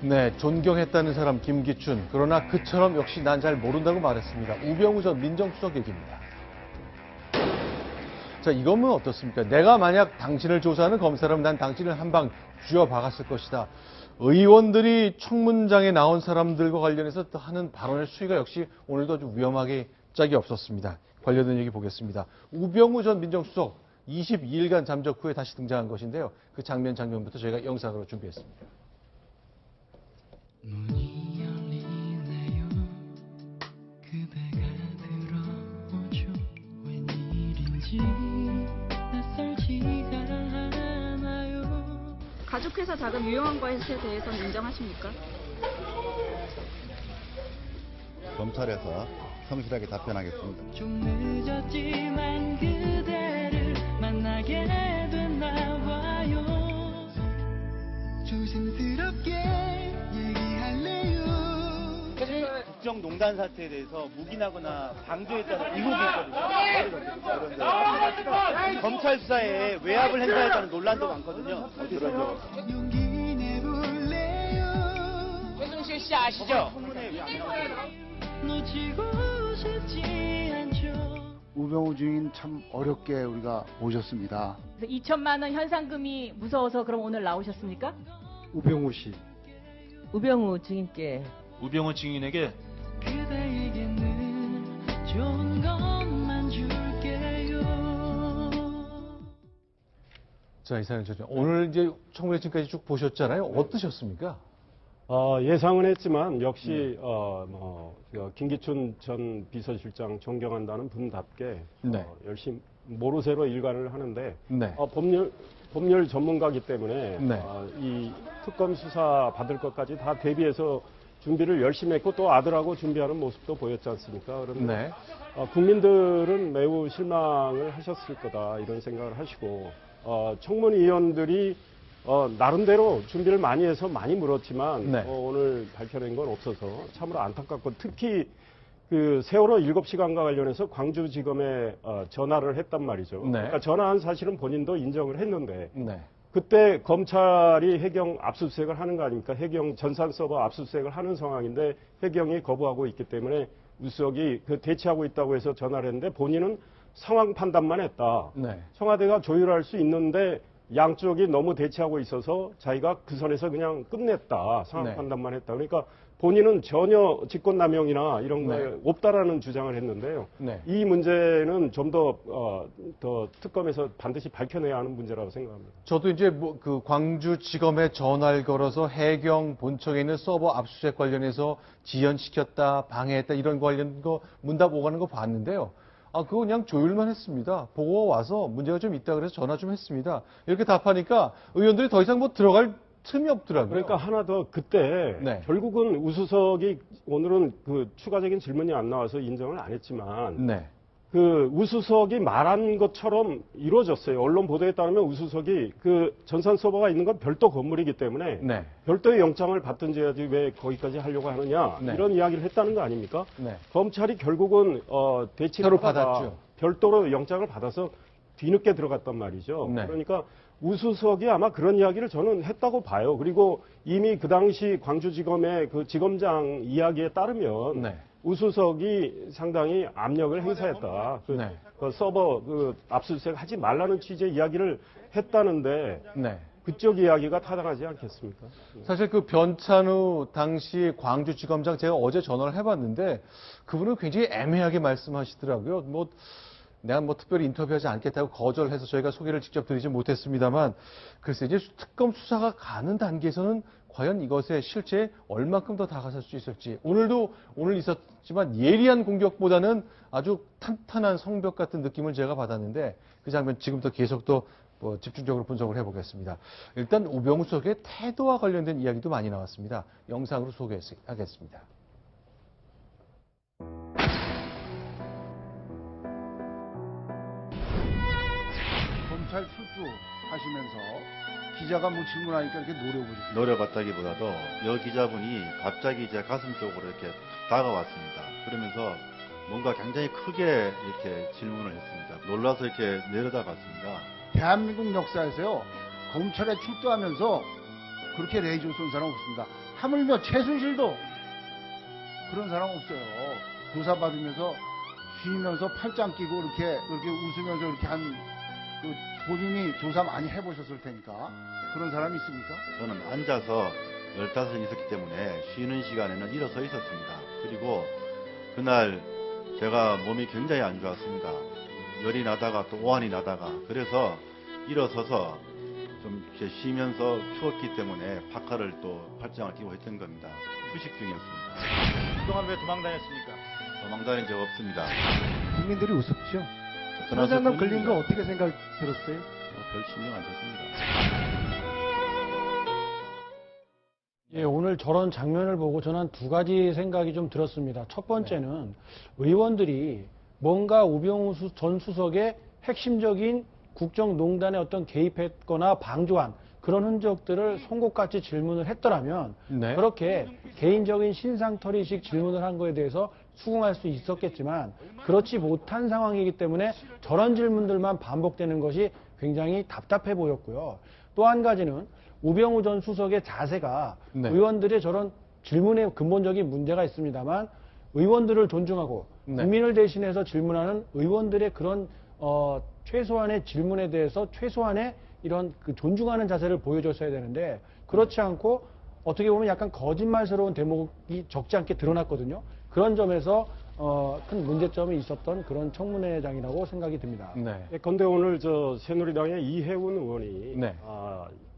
네, 존경했다는 사람 김기춘. 그러나 그처럼 역시 난 잘 모른다고 말했습니다. 우병우 전 민정수석 얘기입니다. 자, 이거는 어떻습니까? 내가 만약 당신을 조사하는 검사라면 난 당신을 한 방 쥐어박았을 것이다. 의원들이 청문장에 나온 사람들과 관련해서 하는 발언의 수위가 역시 오늘도 아주 위험하게 짝이 없었습니다. 관련된 얘기 보겠습니다. 우병우 전 민정수석 22일간 잠적 후에 다시 등장한 것인데요. 그 장면부터 저희가 영상으로 준비했습니다. 문이 열리네요. 그대가 들어오죠. 웬일인지 낯설지가 않아요. 가족회사 자금 유용한 것에 대해서는 인정하십니까? 검찰에서 성실하게 답변하겠습니다. 좀 늦었지만 그대를 만나게 됐나 봐요. 조심스럽게 국정농단 사태에 대해서 묵인하거나 방조했다는 의혹이 있거든요. 검찰 수사에 외압을 행사했다는 논란도 많거든요. 최순실 씨 아시죠? 놓치고 싶지 않죠. 우병우 증인 참 어렵게 우리가 모셨습니다. 2천만 원 현상금이 무서워서 그럼 오늘 나오셨습니까? 우병우 씨. 우병우 증인께. 우병우 증인에게 그대에게는 좋은 것만 줄게요. 자, 이사님 오늘 이제 청문회 지금까지 쭉 보셨잖아요. 어떠셨습니까? 예상은 했지만 역시 김기춘 전 비서실장 존경한다는 분답게 네. 열심히 모르쇠로 일관을 하는데 네. 법률 전문가이기 때문에 네. 이 특검 수사 받을 것까지 다 대비해서 준비를 열심히 했고 또 아들하고 준비하는 모습도 보였지 않습니까? 그런데 네. 국민들은 매우 실망을 하셨을 거다 이런 생각을 하시고 청문위원들이 나름대로 준비를 많이 해서 많이 물었지만 네. 오늘 밝혀낸 건 없어서 참으로 안타깝고 특히 그 세월호 7시간과 관련해서 광주지검에 전화를 했단 말이죠. 네. 그러니까 전화한 사실은 본인도 인정을 했는데 네. 그때 검찰이 해경 압수수색을 하는 거 아닙니까? 해경 전산 서버 압수수색을 하는 상황인데 해경이 거부하고 있기 때문에 우수석이 대치하고 있다고 해서 전화를 했는데 본인은 상황 판단만 했다. 네. 청와대가 조율할 수 있는데 양쪽이 너무 대치하고 있어서 자기가 그 선에서 그냥 끝냈다. 상황 네. 판단만 했다. 그러니까 본인은 전혀 직권남용이나 이런 거에 네. 없다라는 주장을 했는데요. 네. 이 문제는 좀 더 특검에서 반드시 밝혀내야 하는 문제라고 생각합니다. 저도 이제 그 광주지검에 전화를 걸어서 해경 본청에 있는 서버 압수수색 관련해서 지연시켰다, 방해했다 이런 관련 거 문답 오가는 거 봤는데요. 그거 그냥 조율만 했습니다. 보고 와서 문제가 좀 있다 그래서 전화 좀 했습니다. 이렇게 답하니까 의원들이 더 이상 들어갈 틈이 없더라고요. 그러니까 하나 더 그때 네. 결국은 우수석이 오늘은 그 추가적인 질문이 안 나와서 인정을 안 했지만 네. 그 우수석이 말한 것처럼 이루어졌어요. 언론 보도에 따르면 우수석이 그 전산 서버가 있는 건 별도 건물이기 때문에 네. 별도의 영장을 받든지 해야지 왜 거기까지 하려고 하느냐 네. 이런 이야기를 했다는 거 아닙니까? 네. 검찰이 결국은 대치를 받았죠. 별도로 영장을 받아서 뒤늦게 들어갔단 말이죠. 네. 그러니까 우수석이 아마 그런 이야기를 저는 했다고 봐요. 그리고 이미 그 당시 광주지검의 그 지검장 이야기에 따르면 네. 우수석이 상당히 압력을 행사했다. 네. 그 서버 압수수색 하지 말라는 취지의 이야기를 했다는데 네. 그쪽 이야기가 타당하지 않겠습니까? 사실 그 변찬우 당시 광주지검장 제가 어제 전화를 해봤는데 그분은 굉장히 애매하게 말씀하시더라고요. 내가 특별히 인터뷰하지 않겠다고 거절해서 저희가 소개를 직접 드리지 못했습니다만 글쎄 이제 특검 수사가 가는 단계에서는 과연 이것에 실제 얼만큼 더 다가설 수 있을지 오늘 있었지만 예리한 공격보다는 아주 탄탄한 성벽 같은 느낌을 제가 받았는데 그 장면 지금부터 계속 또 집중적으로 분석을 해보겠습니다. 일단 우병우 수석의 태도와 관련된 이야기도 많이 나왔습니다. 영상으로 소개하겠습니다. 검찰 출두하시면서 기자가 질문하니까 이렇게 노려보셨어요. 노려봤다기보다도 여 기자분이 갑자기 제 가슴 쪽으로 이렇게 다가왔습니다. 그러면서 뭔가 굉장히 크게 이렇게 질문을 했습니다. 놀라서 이렇게 내려다봤습니다. 대한민국 역사에서요, 검찰에 출두하면서 그렇게 레이저 쏜 사람 없습니다. 하물며 최순실도 그런 사람 없어요. 조사 받으면서 쉬면서 팔짱 끼고 이렇게 웃으면서 이렇게 그 본인이 조사 많이 해보셨을 테니까 그런 사람이 있습니까? 저는 앉아서 15이 있었기 때문에 쉬는 시간에는 일어서 있었습니다. 그리고 그날 제가 몸이 굉장히 안 좋았습니다. 열이 나다가 또 오한이 나다가 그래서 일어서서 좀 이렇게 쉬면서 추웠기 때문에 파카를 또 팔짱을 끼고 했던 겁니다. 휴식 중이었습니다. 그동안 왜 도망 다녔습니까? 도망 다닌 적 없습니다. 국민들이 우습죠. 떠나서 천장남 걸린 거 뿐입니다. 어떻게 생각 들었어요? 별 신경 안 썼습니다. 예, 오늘 저런 장면을 보고 저는 두 가지 생각이 좀 들었습니다. 첫 번째는 의원들이 뭔가 우병우 전 수석의 핵심적인 국정농단에 어떤 개입했거나 방조한 그런 흔적들을 송곳같이 질문을 했더라면 네. 그렇게 개인적인 신상털이식 질문을 한 거에 대해서 수긍할 수 있었겠지만 그렇지 못한 상황이기 때문에 저런 질문들만 반복되는 것이 굉장히 답답해 보였고요. 또 한 가지는 우병우 전 수석의 자세가 네. 의원들의 저런 질문에 근본적인 문제가 있습니다만 의원들을 존중하고 네. 국민을 대신해서 질문하는 의원들의 그런 최소한의 질문에 대해서 최소한의 이런 그 존중하는 자세를 보여줬어야 되는데 그렇지 않고 어떻게 보면 약간 거짓말스러운 대목이 적지 않게 드러났거든요. 그런 점에서 큰 문제점이 있었던 그런 청문회장이라고 생각이 듭니다. 네. 그런데 오늘 새누리당의 이해운 의원이 네.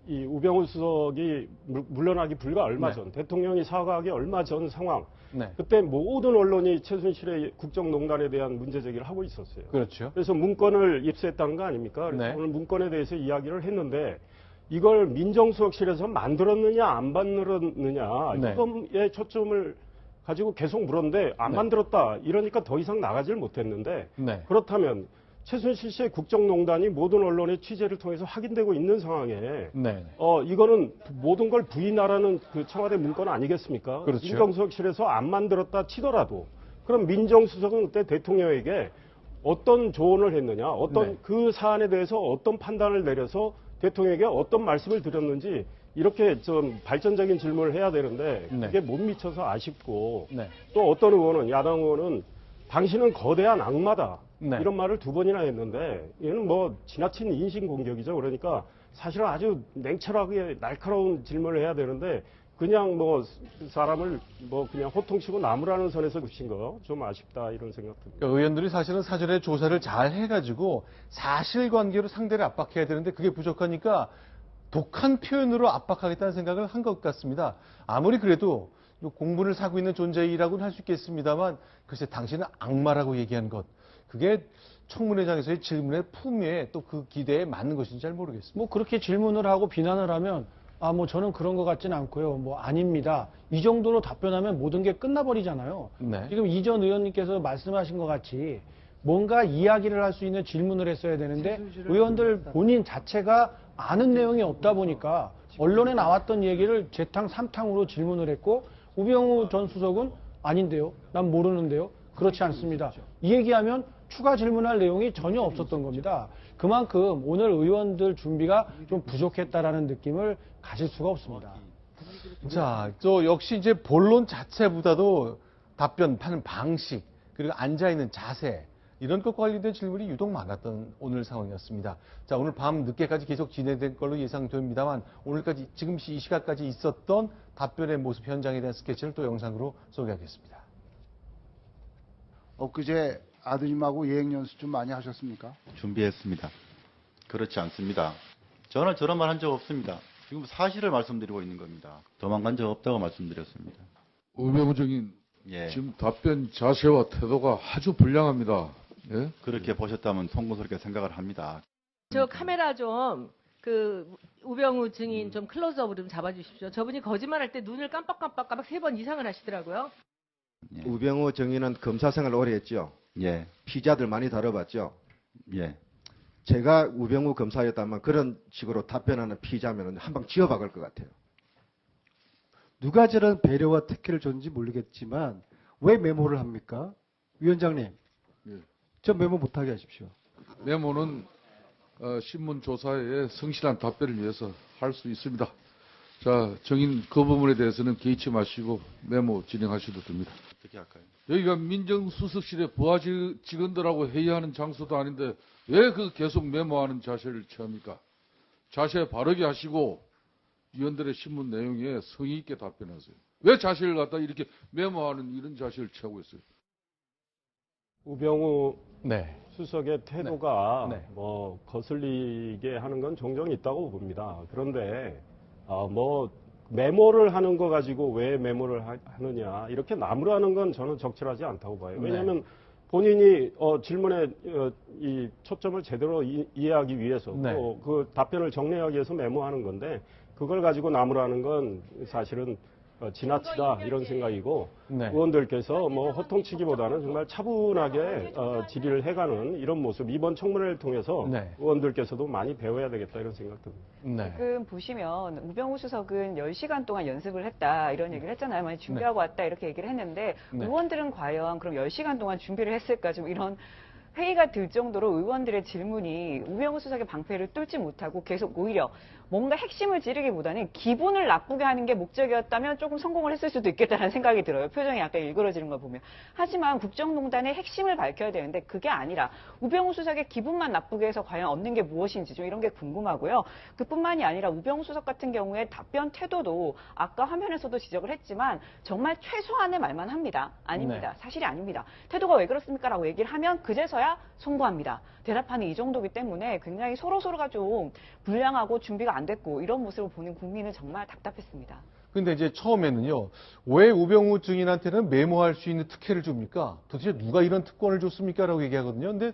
이 우병우 수석이 물러나기 불과 얼마 네. 전, 대통령이 사과하기 얼마 전 상황, 네. 그때 모든 언론이 최순실의 국정농단에 대한 문제 제기를 하고 있었어요. 그렇죠. 그래서 문건을 입수했다는 거 아닙니까? 그래서 네. 오늘 문건에 대해서 이야기를 했는데 이걸 민정수석실에서 만들었느냐 안 만들었느냐 네. 이거에 초점을 가지고 계속 물었는데 안 네. 만들었다 이러니까 더 이상 나가질 못했는데 네. 그렇다면 최순실 씨의 국정농단이 모든 언론의 취재를 통해서 확인되고 있는 상황에 네. 이거는 모든 걸 부인하라는 그 청와대 문건 아니겠습니까? 그렇죠. 민정수석실에서 안 만들었다 치더라도 그럼 민정수석은 그때 대통령에게 어떤 조언을 했느냐, 어떤 네. 그 사안에 대해서 어떤 판단을 내려서 대통령에게 어떤 말씀을 드렸는지 이렇게 좀 발전적인 질문을 해야 되는데 네. 그게 못 미쳐서 아쉽고 네. 또 어떤 의원은 야당 의원은 당신은 거대한 악마다 네. 이런 말을 2번이나 했는데 얘는 뭐 지나친 인신공격이죠. 그러니까 사실은 아주 냉철하게 날카로운 질문을 해야 되는데 그냥 뭐 사람을 뭐 그냥 호통치고 나무라는 선에서 붙인 거 좀 아쉽다 이런 생각 듭니다. 그러니까 의원들이 사실은 사전에 조사를 잘 해가지고 사실관계로 상대를 압박해야 되는데 그게 부족하니까 독한 표현으로 압박하겠다는 생각을 한 것 같습니다. 아무리 그래도 공분을 사고 있는 존재이라고는 할 수 있겠습니다만 글쎄 당신은 악마라고 얘기한 것 그게 청문회장에서의 질문의 품위에 또 그 기대에 맞는 것인지 잘 모르겠습니다. 뭐 그렇게 질문을 하고 비난을 하면 뭐 저는 그런 것 같지는 않고요. 뭐 아닙니다. 이 정도로 답변하면 모든 게 끝나버리잖아요. 네. 지금 이 전 의원님께서 말씀하신 것 같이 뭔가 이야기를 할 수 있는 질문을 했어야 되는데 의원들 본인 자체가 아는 내용이 없다 보니까 언론에 나왔던 얘기를 재탕 삼탕으로 질문을 했고 우병우 전 수석은 아닌데요. 난 모르는데요. 그렇지 않습니다. 이 얘기하면 추가 질문할 내용이 전혀 없었던 겁니다. 그만큼 오늘 의원들 준비가 좀 부족했다라는 느낌을 가질 수가 없습니다. 자, 역시 이제 본론 자체보다도 답변하는 방식, 그리고 앉아있는 자세, 이런 것과 관련된 질문이 유독 많았던 오늘 상황이었습니다. 자, 오늘 밤 늦게까지 계속 진행될 걸로 예상됩니다만, 오늘까지, 지금 이 시간까지 있었던 답변의 모습 현장에 대한 스케치를 또 영상으로 소개하겠습니다. 엊그제 아드님하고 예행연수 좀 많이 하셨습니까? 준비했습니다. 그렇지 않습니다. 저는 저런 말 한 적 없습니다. 지금 사실을 말씀드리고 있는 겁니다. 도망간 적 없다고 말씀드렸습니다. 우병우 증인 예. 지금 답변 자세와 태도가 아주 불량합니다. 예? 그렇게 보셨다면 송구스럽게 생각을 합니다. 저 카메라 좀 우병우 증인 좀 클로즈업으로 좀 잡아주십시오. 저분이 거짓말할 때 눈을 깜빡깜빡 3번 이상을 하시더라고요. 예. 우병우 증인은 검사 생활 오래 했죠. 예. 피자들 많이 다뤄봤죠. 예. 제가 우병우 검사였다면 그런 식으로 답변하는 피자면은 한 방 쥐어박을 것 같아요. 누가 저런 배려와 특혜를 줬는지 모르겠지만 왜 메모를 합니까? 위원장님, 예. 저 메모 못하게 하십시오. 메모는 신문 조사에 성실한 답변을 위해서 할 수 있습니다. 자, 정인 그 부분에 대해서는 개의치 마시고 메모 진행하셔도 됩니다. 어떻게 할까요? 여기가 민정수석실의 부하 직원들하고 회의하는 장소도 아닌데 왜 그 계속 메모하는 자세를 취합니까? 자세 바르게 하시고 위원들의 신문 내용에 성의 있게 답변하세요. 왜 자세를 갖다 이렇게 메모하는 이런 자세를 취하고 있어요? 우병우 네. 수석의 태도가 네. 네. 뭐 거슬리게 하는 건 종종 있다고 봅니다. 그런데 뭐 메모를 하는 거 가지고 왜 메모를 하느냐 이렇게 나무라는 건 저는 적절하지 않다고 봐요. 왜냐하면 본인이 질문에 이 초점을 제대로 이해하기 위해서 네. 또 그 답변을 정리하기 위해서 메모하는 건데 그걸 가지고 나무라는 건 사실은 지나치다 이런 생각이고 네. 의원들께서 뭐 호통치기보다는 정말 차분하게 질의를 해가는 이런 모습 이번 청문회를 통해서 네. 의원들께서도 많이 배워야 되겠다 이런 생각 듭니다. 네. 지금 보시면 우병우 수석은 10시간 동안 연습을 했다 이런 얘기를 했잖아요. 많이 준비하고 왔다 이렇게 얘기를 했는데 네. 의원들은 과연 그럼 10시간 동안 준비를 했을까 좀 이런 회의가 들 정도로 의원들의 질문이 우병우 수석의 방패를 뚫지 못하고 계속 오히려 뭔가 핵심을 찌르기보다는 기분을 나쁘게 하는 게 목적이었다면 조금 성공을 했을 수도 있겠다는 생각이 들어요. 표정이 약간 일그러지는 걸 보면. 하지만 국정농단의 핵심을 밝혀야 되는데 그게 아니라 우병우 수석의 기분만 나쁘게 해서 과연 얻는 게 무엇인지 좀 이런 게 궁금하고요. 그뿐만이 아니라 우병우 수석 같은 경우에 답변 태도도 아까 화면에서도 지적을 했지만 정말 최소한의 말만 합니다. 아닙니다. 네. 사실이 아닙니다. 태도가 왜 그렇습니까? 라고 얘기를 하면 그제서야 송구합니다. 대답하는 이 정도기 때문에 굉장히 서로가 좀 불량하고 준비가 안 됐고 이런 모습을 보는 국민은 정말 답답했습니다. 근데 이제 처음에는요, 왜 우병우 증인한테는 메모할 수 있는 특혜를 줍니까? 도대체 누가 이런 특권을 줬습니까? 라고 얘기하거든요. 근데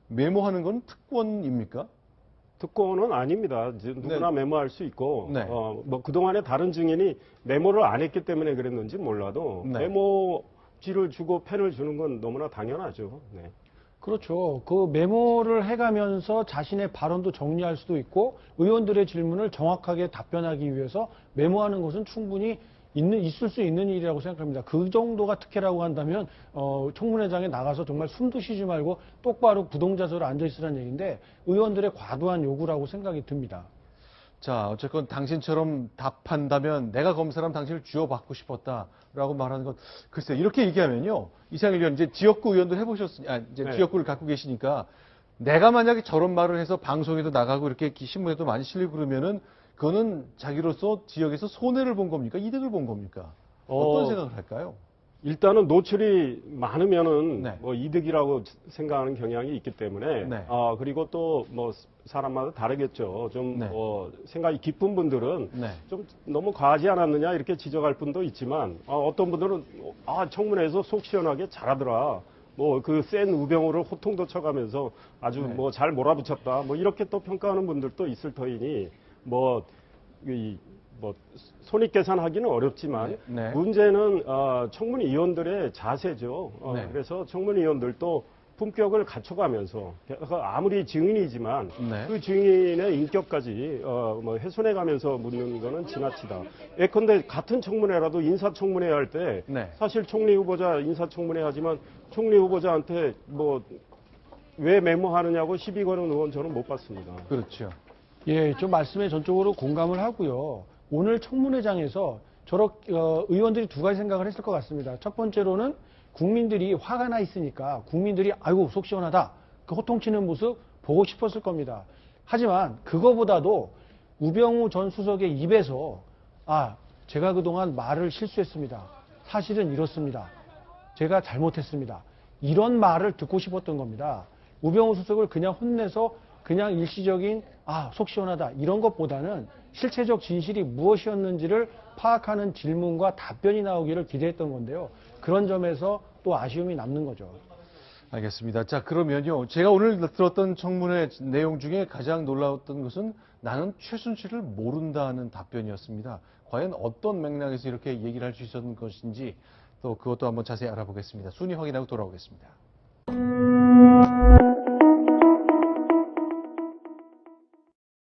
메모하는 건 특권입니까? 특권은 아닙니다. 누구나 메모할 수 있고 네. 뭐 그동안에 다른 증인이 메모를 안 했기 때문에 그랬는지 몰라도 네. 메모지를 주고 펜을 주는 건 너무나 당연하죠. 네. 그렇죠. 그 메모를 해가면서 자신의 발언도 정리할 수도 있고 의원들의 질문을 정확하게 답변하기 위해서 메모하는 것은 충분히 있을 수 있는 일이라고 생각합니다. 그 정도가 특혜라고 한다면 청문회장에 나가서 정말 숨도 쉬지 말고 똑바로 구동자석으로 앉아있으라는 얘기인데 의원들의 과도한 요구라고 생각이 듭니다. 자, 어쨌건 당신처럼 답한다면 내가 검사라면 당신을 쥐어받고 싶었다라고 말하는 건 글쎄 이렇게 얘기하면요. 이상일 의원 이제 지역구 의원도 이제 네. 지역구를 갖고 계시니까 내가 만약에 저런 말을 해서 방송에도 나가고 이렇게 신문에도 많이 실리고 그러면은 그거는 자기로서 지역에서 손해를 본 겁니까? 이득을 본 겁니까? 어떤 생각을 할까요? 일단은 노출이 많으면은 네. 뭐 이득이라고 생각하는 경향이 있기 때문에 네. 그리고 또 뭐 사람마다 다르겠죠. 좀 네. 생각이 깊은 분들은 네. 좀 너무 과하지 않았느냐 이렇게 지적할 분도 있지만 어떤 분들은 청문회에서 속 시원하게 잘하더라. 뭐 그 센 우병우를 호통도 쳐가면서 아주 네. 뭐 잘 몰아붙였다. 뭐 이렇게 또 평가하는 분들도 있을 터이니 뭐 손익계산하기는 어렵지만 네. 문제는 청문위원들의 자세죠. 네. 그래서 청문위원들도 품격을 갖춰가면서 아무리 증인이지만 네. 그 증인의 인격까지 뭐 훼손해가면서 묻는 거는 지나치다. 예컨대 같은 청문회라도 인사청문회 할 때 네. 사실 총리 후보자 인사청문회 하지만 총리 후보자한테 뭐 왜 메모하느냐고 시비 거는 의원 저는 못 봤습니다. 그렇죠. 예, 좀 말씀에 전적으로 공감을 하고요. 오늘 청문회장에서 의원들이 두 가지 생각을 했을 것 같습니다. 첫 번째로는 국민들이 화가 나 있으니까 국민들이 아이고 속 시원하다. 그 호통치는 모습 보고 싶었을 겁니다. 하지만 그거보다도 우병우 전 수석의 입에서 제가 그동안 말을 실수했습니다. 사실은 이렇습니다. 제가 잘못했습니다. 이런 말을 듣고 싶었던 겁니다. 우병우 수석을 그냥 혼내서 그냥 일시적인 속 시원하다 이런 것보다는 실체적 진실이 무엇이었는지를 파악하는 질문과 답변이 나오기를 기대했던 건데요. 그런 점에서 또 아쉬움이 남는 거죠. 알겠습니다. 자, 그러면요. 제가 오늘 들었던 청문회 내용 중에 가장 놀라웠던 것은 나는 최순실을 모른다는 답변이었습니다. 과연 어떤 맥락에서 이렇게 얘기를 할 수 있었는 것인지 또 그것도 한번 자세히 알아보겠습니다. 순위 확인하고 돌아오겠습니다.